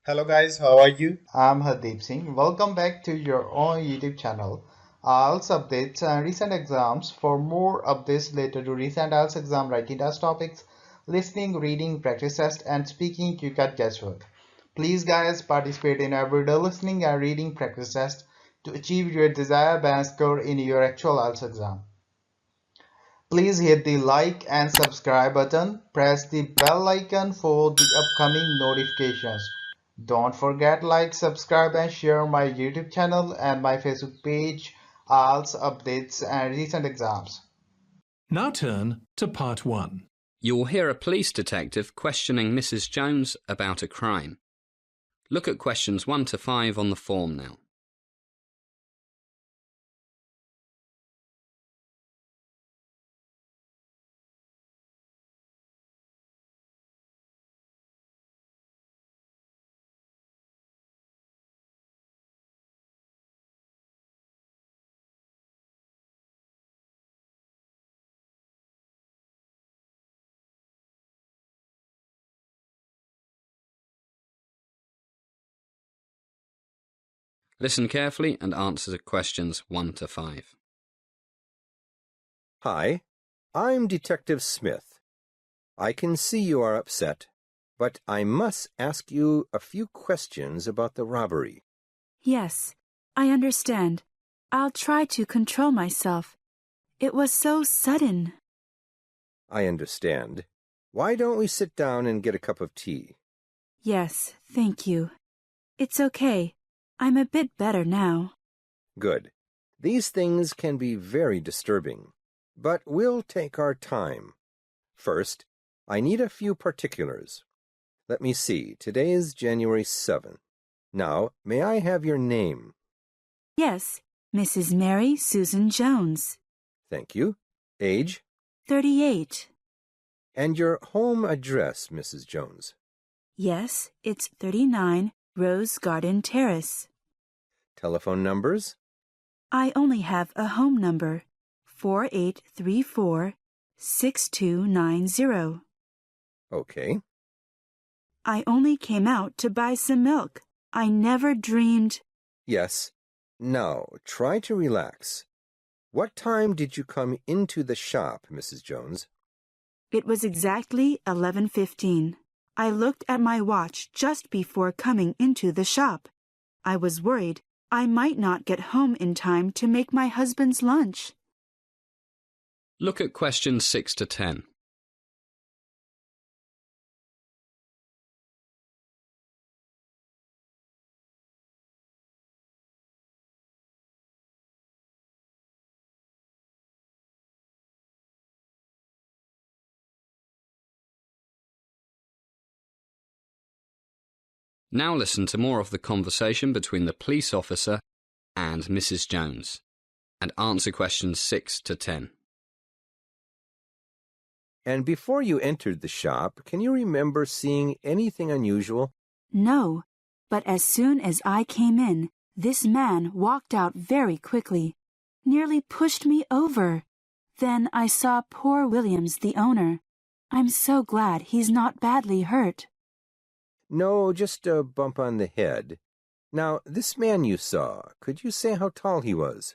Hello guys, how are you? I'm Hardeep Singh. Welcome back to your own YouTube channel. IELTS updates and recent exams. For more updates related to recent IELTS exam writing test topics, listening, reading, practice test, and speaking, you got guesswork. Please, guys, participate in everyday listening and reading practice test to achieve your desired band score in your actual IELTS exam. Please hit the like and subscribe button. Press the bell icon for the upcoming notifications. Don't forget like, subscribe and share my YouTube channel and my Facebook page, IELTS updates and recent exams. Now turn to part 1. You will hear a police detective questioning Mrs. Jones about a crime. Look at questions 1 to 5 on the form now. Listen carefully and answer questions 1 to 5. Hi, I'm Detective Smith. I can see you are upset, but I must ask you a few questions about the robbery. Yes, I understand. I'll try to control myself. It was so sudden. I understand. Why don't we sit down and get a cup of tea? Yes, thank you. It's okay. I'm a bit better now. Good. These things can be very disturbing, but we'll take our time. First, I need a few particulars. Let me see. Today is January 7th. Now, may I have your name? Yes, Mrs. Mary Susan Jones. Thank you. Age? 38. And your home address, Mrs. Jones. Yes, it's 39 Rose Garden Terrace. Telephone numbers? I only have a home number, 4834-6290. Okay. I only came out to buy some milk. I never dreamed. Yes. Now, try to relax. What time did you come into the shop, Mrs. Jones? It was exactly 11:15. I looked at my watch just before coming into the shop. I was worried I might not get home in time to make my husband's lunch. Look at questions 6 to 10. Now listen to more of the conversation between the police officer and Mrs. Jones, and answer questions 6 to 10. And before you entered the shop, can you remember seeing anything unusual? No, but as soon as I came in, this man walked out very quickly, nearly pushed me over. Then I saw poor Williams, the owner. I'm so glad he's not badly hurt. No, just a bump on the head. Now, this man you saw, could you say how tall he was?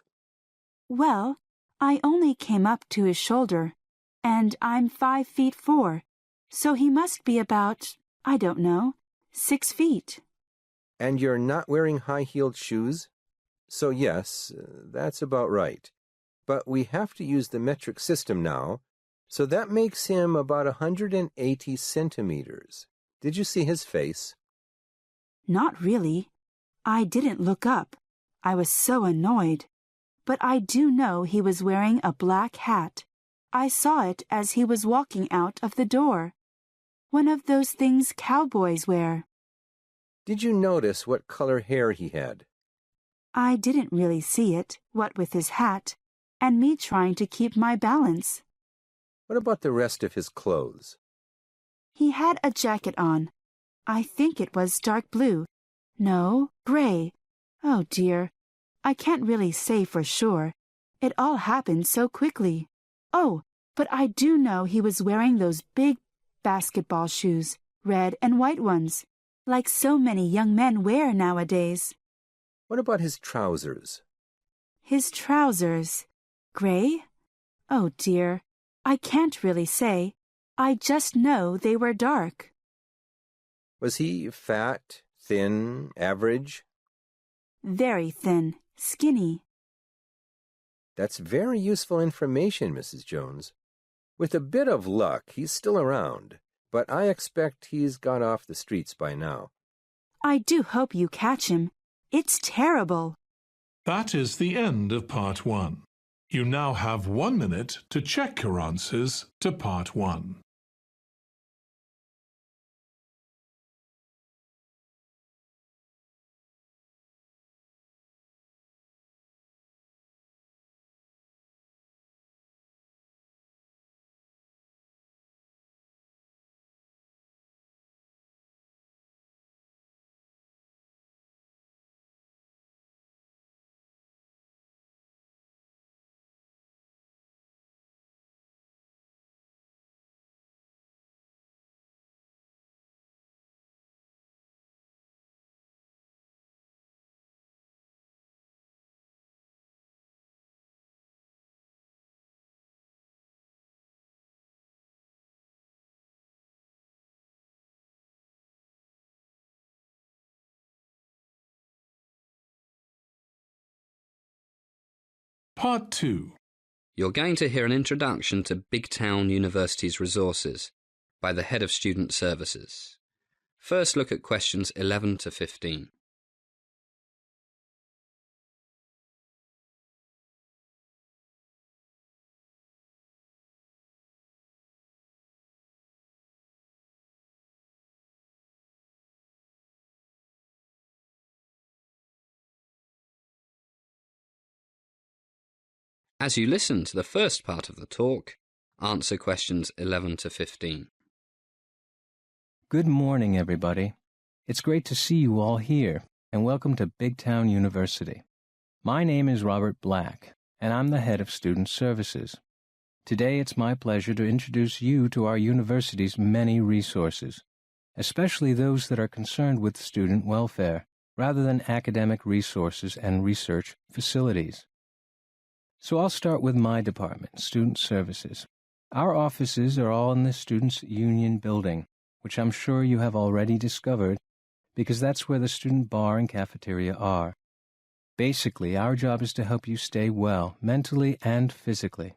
Well, I only came up to his shoulder, and I'm 5'4", so he must be about, I don't know, 6 feet. And you're not wearing high-heeled shoes? So yes, that's about right. But we have to use the metric system now, so that makes him about 180 centimeters. Did you see his face? Not really. I didn't look up. I was so annoyed. But I do know he was wearing a black hat. I saw it as he was walking out of the door. One of those things cowboys wear. Did you notice what color hair he had? I didn't really see it, what with his hat, and me trying to keep my balance. What about the rest of his clothes? He had a jacket on. I think it was dark blue. No, gray. Oh dear, I can't really say for sure. It all happened so quickly. Oh, but I do know he was wearing those big basketball shoes, red and white ones. like so many young men wear nowadays. What about his trousers? His trousers. Gray? Oh dear, I can't really say. I just know they were dark. Was he fat, thin, average? Very thin, skinny. That's very useful information, Mrs. Jones. With a bit of luck, he's still around, but I expect he's got off the streets by now. I do hope you catch him. It's terrible. That is the end of Part 1. You now have 1 minute to check your answers to Part 1. Part 2. You're going to hear an introduction to Big Town University's resources by the Head of Student Services. First, look at questions 11 to 15. As you listen to the first part of the talk, answer questions 11 to 15. Good morning, everybody. It's great to see you all here, and welcome to Big Town University. My name is Robert Black, and I'm the head of Student Services. Today, it's my pleasure to introduce you to our university's many resources, especially those that are concerned with student welfare, rather than academic resources and research facilities. So I'll start with my department, Student Services. Our offices are all in the Students' Union building, which I'm sure you have already discovered, because that's where the student bar and cafeteria are. Basically, our job is to help you stay well, mentally and physically.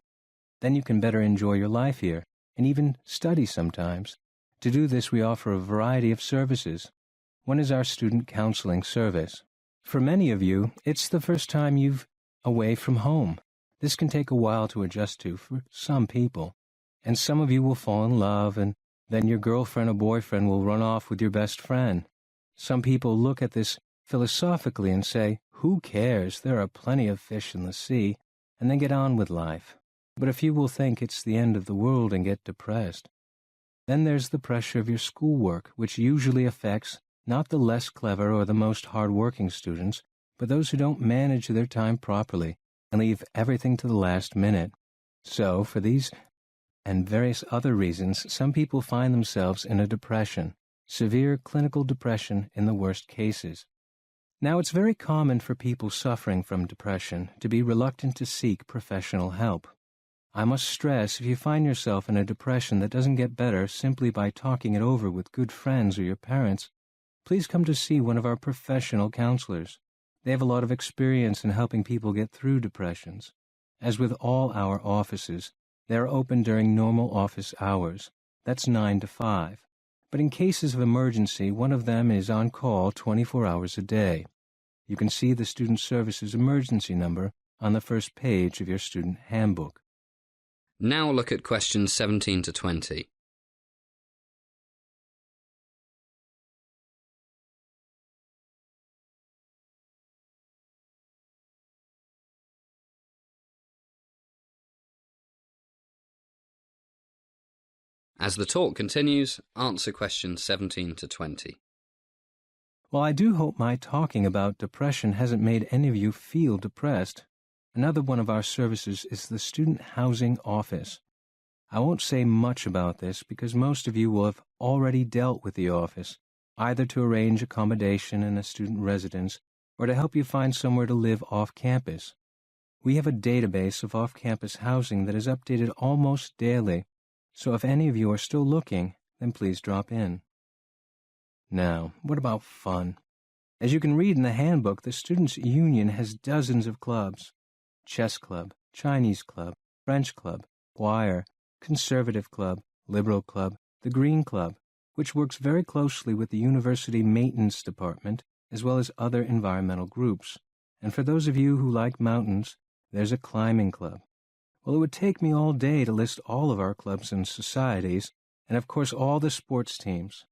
Then you can better enjoy your life here, and even study sometimes. To do this, we offer a variety of services. One is our student counseling service. For many of you, it's the first time you've away from home. This can take a while to adjust to for some people, and some of you will fall in love, and then your girlfriend or boyfriend will run off with your best friend. Some people look at this philosophically and say, who cares, there are plenty of fish in the sea, and then get on with life. But a few will think it's the end of the world and get depressed. Then there's the pressure of your schoolwork, which usually affects not the less clever or the most hard-working students, but those who don't manage their time properly and leave everything to the last minute. So, for these and various other reasons, some people find themselves in a depression, severe clinical depression in the worst cases. Now, it's very common for people suffering from depression to be reluctant to seek professional help. I must stress, if you find yourself in a depression that doesn't get better simply by talking it over with good friends or your parents, please come to see one of our professional counselors. They have a lot of experience in helping people get through depressions. As with all our offices, they are open during normal office hours. That's 9 to 5. But in cases of emergency, one of them is on call 24 hours a day. You can see the Student Services emergency number on the first page of your student handbook. Now look at questions 17 to 20. As the talk continues, answer questions 17 to 20. Well, I do hope my talking about depression hasn't made any of you feel depressed. Another one of our services is the Student Housing Office. I won't say much about this because most of you will have already dealt with the office, either to arrange accommodation in a student residence or to help you find somewhere to live off campus. We have a database of off-campus housing that is updated almost daily, so if any of you are still looking, then please drop in. Now, what about fun? As you can read in the handbook, the Students' Union has dozens of clubs: chess club, Chinese club, French club, choir, conservative club, liberal club, the Green Club, which works very closely with the university maintenance department, as well as other environmental groups. And for those of you who like mountains, there's a climbing club. Well, it would take me all day to list all of our clubs and societies, and of course all the sports teams.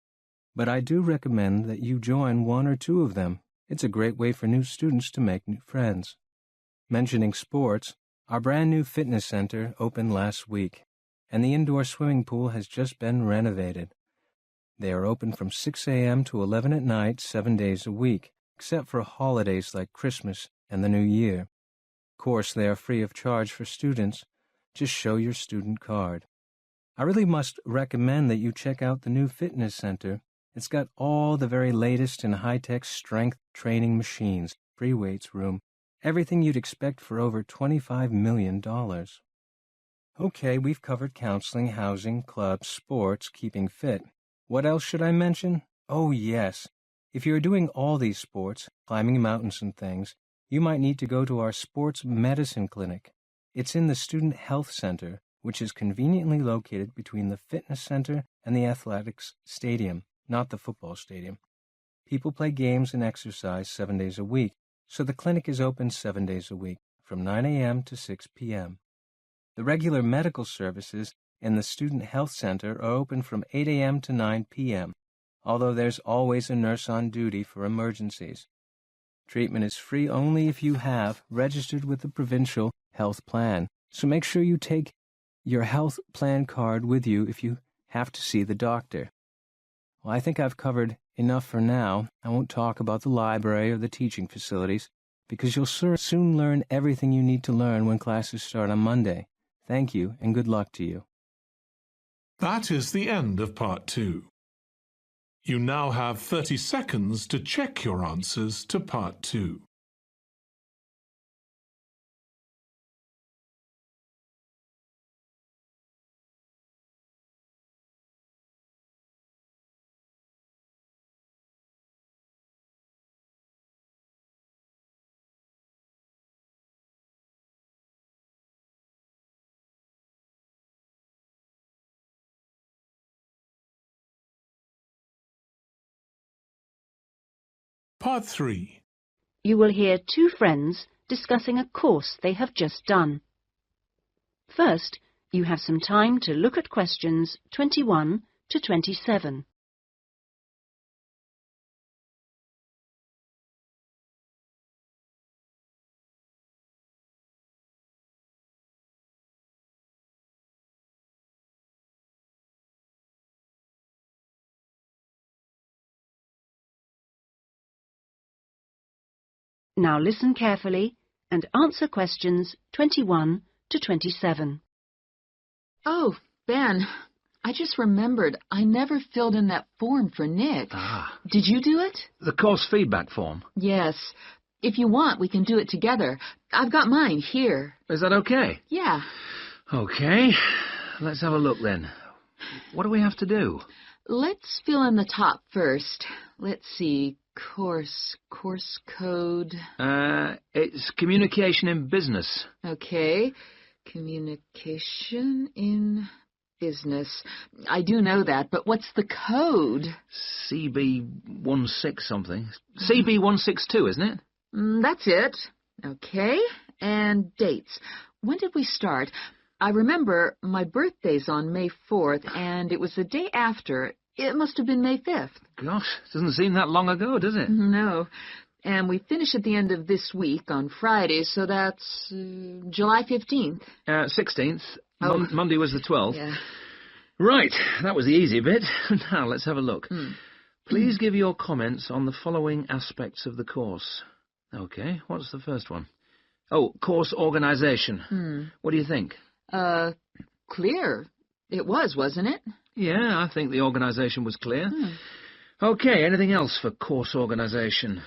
But I do recommend that you join one or two of them. It's a great way for new students to make new friends. Mentioning sports, our brand new fitness center opened last week, and the indoor swimming pool has just been renovated. They are open from 6 a.m. to 11 at night, 7 days a week, except for holidays like Christmas and the New Year. Of course, they are free of charge for students. Just show your student card. I really must recommend that you check out the new fitness center. It's got all the very latest in high-tech strength training machines, free weights room, everything you'd expect for over $25 million. Okay, we've covered counseling, housing, clubs, sports, keeping fit. What else should I mention? Oh, yes. If you're doing all these sports, climbing mountains and things, you might need to go to our sports medicine clinic. It's in the Student Health Center, which is conveniently located between the fitness center and the athletics stadium, not the football stadium. People play games and exercise 7 days a week, so the clinic is open 7 days a week, from 9 a.m. to 6 p.m. The regular medical services in the Student Health Center are open from 8 a.m. to 9 p.m., although there's always a nurse on duty for emergencies. Treatment is free only if you have registered with the provincial health plan, so make sure you take your health plan card with you if you have to see the doctor. Well, I think I've covered enough for now. I won't talk about the library or the teaching facilities, because you'll soon learn everything you need to learn when classes start on Monday. Thank you, and good luck to you. That is the end of Part 2. You now have 30 seconds to check your answers to Part 2. Part 3. You will hear two friends discussing a course they have just done. First, you have some time to look at questions 21 to 27. Now listen carefully and answer questions 21 to 27. Oh, Ben, I just remembered I never filled in that form for Nick. Ah. Did you do it? The course feedback form? Yes. If you want, we can do it together. I've got mine here. Is that okay? Yeah. Okay. Let's have a look then. What do we have to do? Let's fill in the top first. Let's see. Course code. It's communication in business. Okay. Communication in business. I do know that, but what's the code? CB16 something. CB162, isn't it? That's it. Okay. And dates. When did we start? I remember my birthday's on May 4th, and it was the day after. It must have been May 5th. Gosh, doesn't seem that long ago, does it? No. And we finish at the end of this week on Friday, so that's July 15th. 16th. Oh. Monday was the 12th. Yeah. Right, that was the easy bit. Now, let's have a look. Please give your comments on the following aspects of the course. Okay, what's the first one? Oh, course organisation. What do you think? Clear. It was, wasn't it? Yeah, I think the organisation was clear. Okay, anything else for course organisation?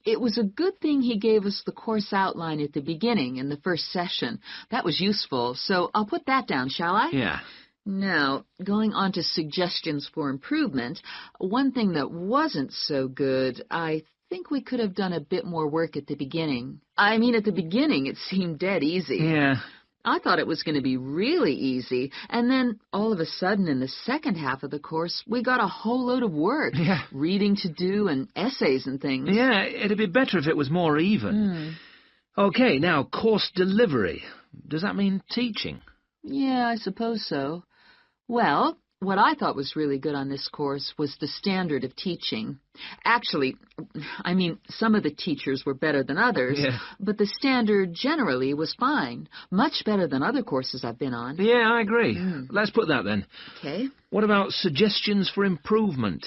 It was a good thing he gave us the course outline at the beginning in the first session. That was useful, so I'll put that down, shall I? Yeah. Now, going on to suggestions for improvement, one thing that wasn't so good, I think we could have done a bit more work at the beginning. I mean, at the beginning it seemed dead easy. Yeah. I thought it was going to be really easy, and then all of a sudden in the second half of the course, we got a whole load of work. Yeah. Reading to do and essays and things. Yeah, it'd be better if it was more even. Okay, now, course delivery. Does that mean teaching? Yeah, I suppose so. Well, what I thought was really good on this course was the standard of teaching. Actually, I mean, some of the teachers were better than others, but the standard generally was fine. Much better than other courses I've been on. Yeah, I agree. Let's put that then. Okay. What about suggestions for improvement?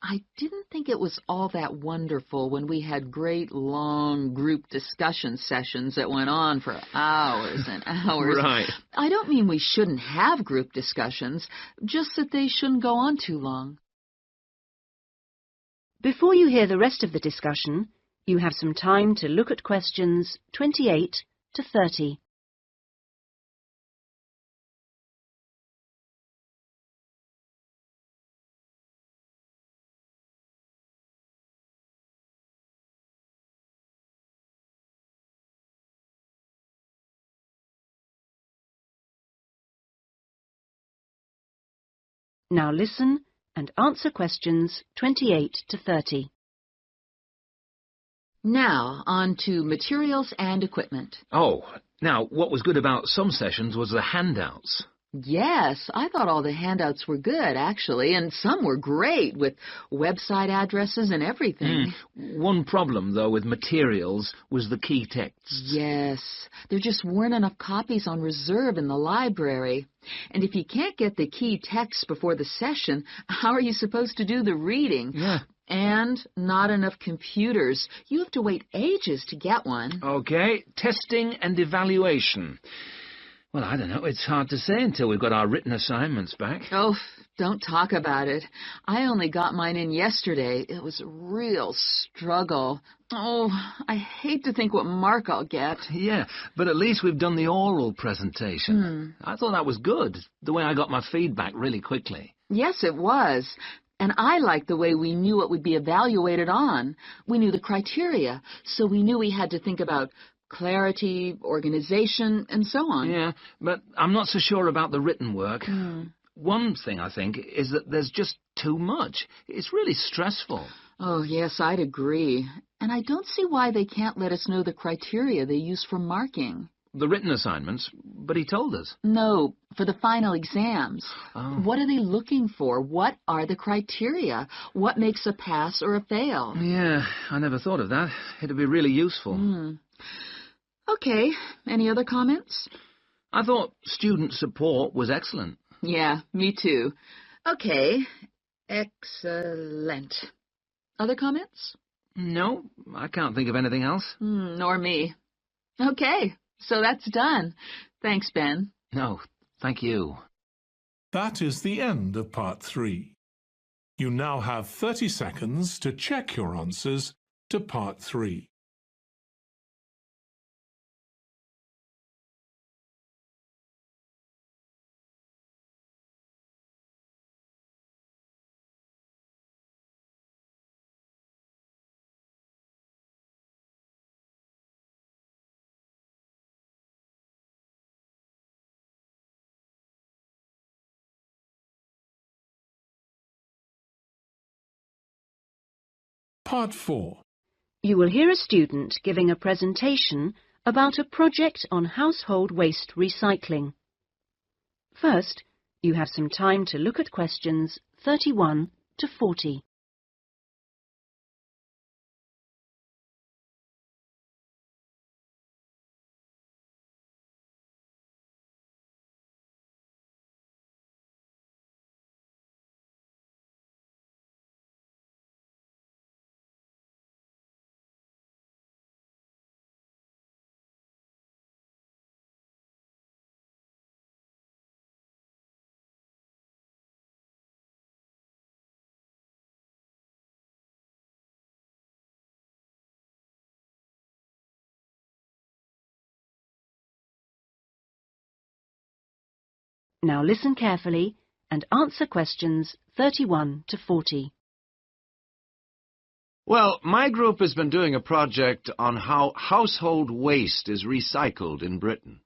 I didn't think it was all that wonderful when we had great, long group discussion sessions that went on for hours and hours. Right. I don't mean we shouldn't have group discussions, just that they shouldn't go on too long. Before you hear the rest of the discussion, you have some time to look at questions 28 to 30. Now listen and answer questions 28 to 30. Now, on to materials and equipment. Oh, now, what was good about some sessions was the handouts. Yes, I thought all the handouts were good, actually, and some were great, with website addresses and everything. One problem, though, with materials was the key texts. Yes, there just weren't enough copies on reserve in the library. And if you can't get the key text before the session, how are you supposed to do the reading? Yeah. And not enough computers. You have to wait ages to get one. Okay, testing and evaluation. Well, I don't know. It's hard to say until we've got our written assignments back. Oh, don't talk about it. I only got mine in yesterday. It was a real struggle. Oh, I hate to think what mark I'll get. Yeah, but at least we've done the oral presentation. I thought that was good, the way I got my feedback really quickly. Yes, it was. And I liked the way we knew what would be evaluated on. We knew the criteria, so we knew we had to think about clarity, organization, and so on. Yeah, but I'm not so sure about the written work. One thing, I think, is that there's just too much. It's really stressful. Oh, yes, I'd agree. And I don't see why they can't let us know the criteria they use for marking. The written assignments, but he told us. No, for the final exams. Oh. What are they looking for? What are the criteria? What makes a pass or a fail? Yeah, I never thought of that. It'd be really useful. Okay, any other comments? I thought student support was excellent. Yeah, me too. Okay, excellent. Other comments? No, I can't think of anything else. Nor me. Okay, so that's done. Thanks, Ben. No, thank you. That is the end of part 3. You now have 30 seconds to check your answers to part 3. Part 4. You will hear a student giving a presentation about a project on household waste recycling. First, you have some time to look at questions 31 to 40. Now listen carefully and answer questions 31 to 40. Well, my group has been doing a project on how household waste is recycled in Britain.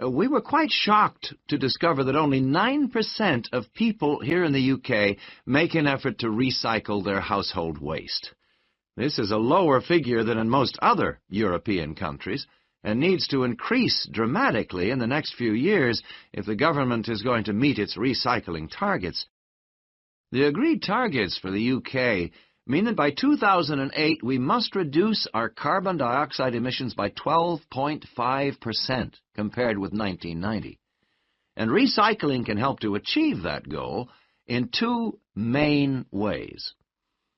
We were quite shocked to discover that only 9% of people here in the UK make an effort to recycle their household waste. This is a lower figure than in most other European countries, and needs to increase dramatically in the next few years if the government is going to meet its recycling targets. The agreed targets for the UK mean that by 2008 we must reduce our carbon dioxide emissions by 12.5% compared with 1990. And recycling can help to achieve that goal in two main ways.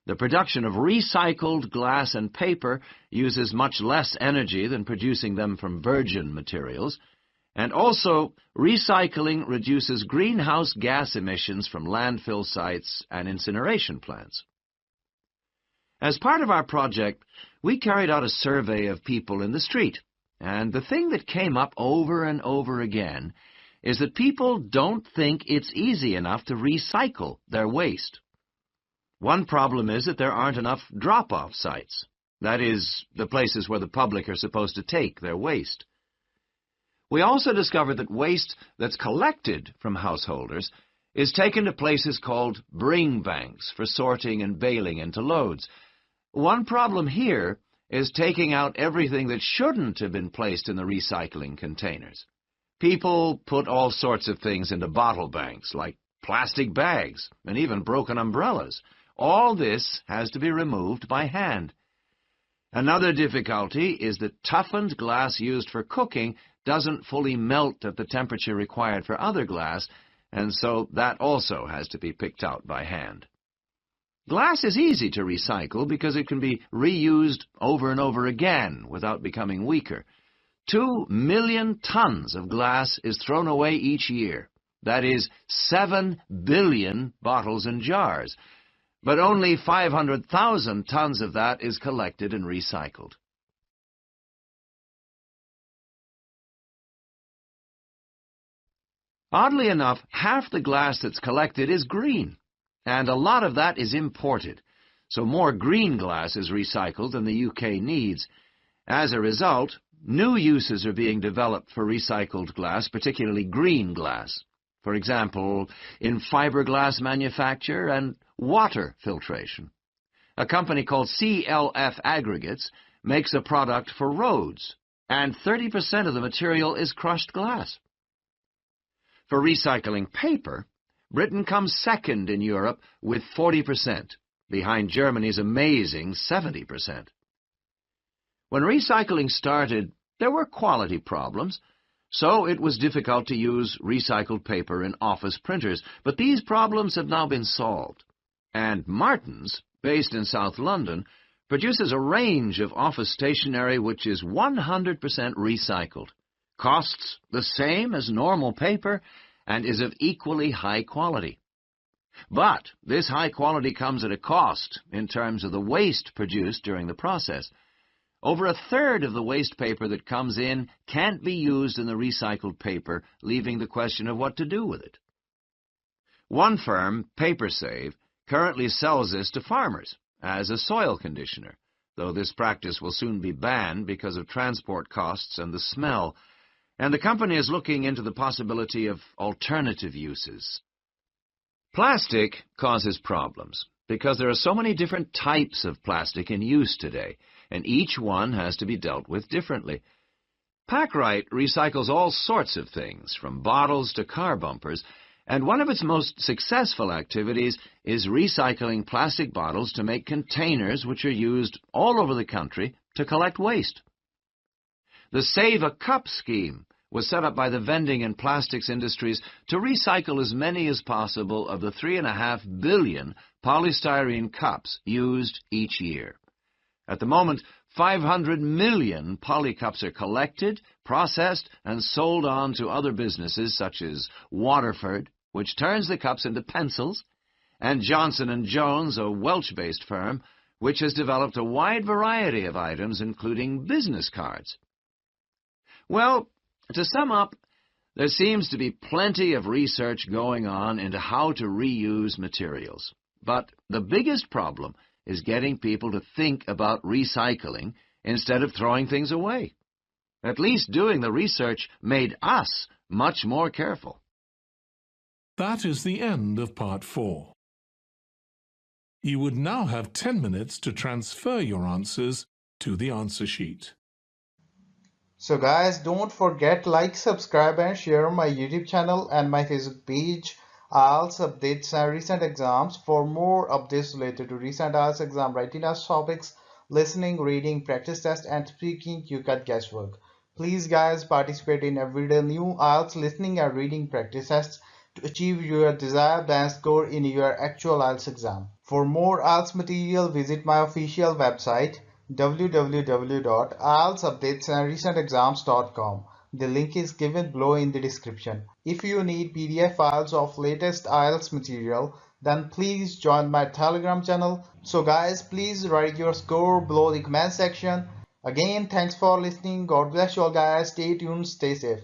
The production of recycled glass and paper uses much less energy than producing them from virgin materials, and also recycling reduces greenhouse gas emissions from landfill sites and incineration plants. As part of our project, we carried out a survey of people in the street, and the thing that came up over and over again is that people don't think it's easy enough to recycle their waste. One problem is that there aren't enough drop-off sites, that is, the places where the public are supposed to take their waste. We also discovered that waste that's collected from householders is taken to places called bring banks for sorting and baling into loads. One problem here is taking out everything that shouldn't have been placed in the recycling containers. People put all sorts of things into bottle banks, like plastic bags and even broken umbrellas. All this has to be removed by hand. Another difficulty is that toughened glass used for cooking doesn't fully melt at the temperature required for other glass, and so that also has to be picked out by hand. Glass is easy to recycle because it can be reused over and over again without becoming weaker. 2 million tons of glass is thrown away each year. That is 7 billion bottles and jars. But only 500,000 tons of that is collected and recycled. Oddly enough, half the glass that's collected is green, and a lot of that is imported, so more green glass is recycled than the UK needs. As a result, new uses are being developed for recycled glass, particularly green glass. For example, in fiberglass manufacture and water filtration. A company called CLF Aggregates makes a product for roads, and 30% of the material is crushed glass. For recycling paper, Britain comes second in Europe with 40%, behind Germany's amazing 70%. When recycling started, there were quality problems, so it was difficult to use recycled paper in office printers, but these problems have now been solved. And Martin's, based in South London, produces a range of office stationery which is 100% recycled, costs the same as normal paper, and is of equally high quality. But this high quality comes at a cost in terms of the waste produced during the process. Over a third of the waste paper that comes in can't be used in the recycled paper, leaving the question of what to do with it. One firm, PaperSave, currently sells this to farmers as a soil conditioner, though this practice will soon be banned because of transport costs and the smell, and the company is looking into the possibility of alternative uses. Plastic causes problems because there are so many different types of plastic in use today, and each one has to be dealt with differently. Packrite recycles all sorts of things, from bottles to car bumpers, and one of its most successful activities is recycling plastic bottles to make containers which are used all over the country to collect waste. The Save a Cup scheme was set up by the vending and plastics industries to recycle as many as possible of the 3.5 billion polystyrene cups used each year. At the moment, 500 million polycups are collected, processed, and sold on to other businesses such as Waterford, which turns the cups into pencils, and Johnson & Jones, a Welsh-based firm, which has developed a wide variety of items, including business cards. Well, to sum up, There seems to be plenty of research going on into how to reuse materials. But the biggest problem is getting people to think about recycling instead of throwing things away. At least doing the research made us much more careful. That is the end of part 4. You would now have 10 minutes to transfer your answers to the answer sheet. So guys, don't forget like, subscribe and share my YouTube channel and my Facebook page. IELTS updates and recent exams. For more updates related to recent IELTS exam writing test topics, listening, reading, practice test and speaking, you got guesswork. Please guys, participate in everyday new IELTS listening and reading practice tests to achieve your desired band score in your actual IELTS exam. For more IELTS material, visit my official website www.ieltsupdatesandrecentexams.com. The link is given below in the description. If you need PDF files of latest IELTS material, then please join my Telegram channel. So guys, please write your score below the comment section. Again, thanks for listening. God bless you all guys. Stay tuned, stay safe.